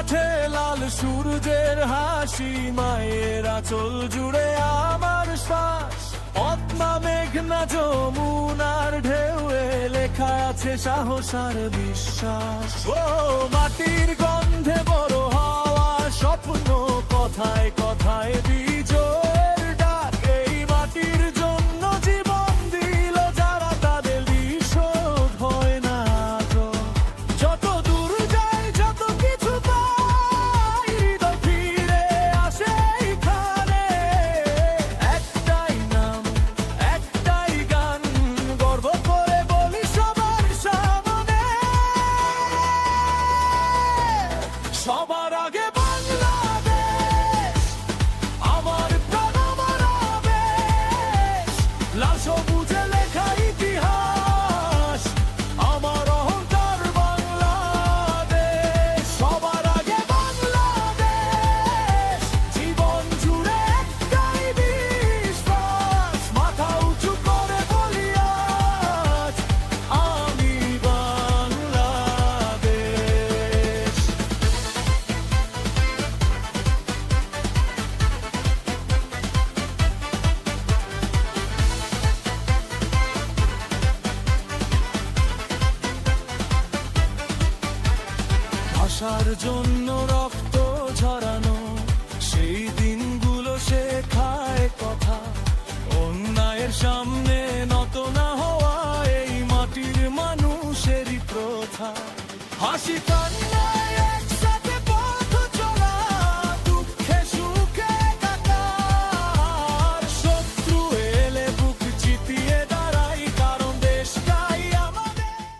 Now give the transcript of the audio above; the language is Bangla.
মাঠে লাল সূর্যের হাসি, মায়ের আঁচল জুড়ে আমার শ্বাস। পদ্মা মেঘনা যমুনার ঢেউয়ে লেখা আছে সাহস আর বিশ্বাস। ও মাটির গন্ধে বড় হওয়া স্বপ্ন, কথায় কথায় বিজয়ের ডাক। এই মাটির জন্য জীবন দিল যারা, তাদের দিশোধ হয় না আজও। যত দূর যায় যত কিছু পাই, হৃদয় ফিরে আসে এইখানে। একটাই নাম একটাই গান, গর্ব করে বলি সবার সামনে। সবার আগে বাংলাদেশ, আমার প্রাণ আমার আবেশ। লাল সবুজে লেখা ইতিহাস, আমার অহংকার বাংলাদেশ। সবার আগে বাংলাদেশ, জীবন জুড়ে একটাই বিশ্বাস। মাথা উঁচু করে বলি আজ আমি বাংলাদেশ। ভাষার জন্য রক্ত ঝরানো, সেই দিনগুলো শেখায় কথা। অন্যায়ের সামনে নত না হওয়া, এই মাটির মানুষেরই প্রথা। হাসি কান্নায় এক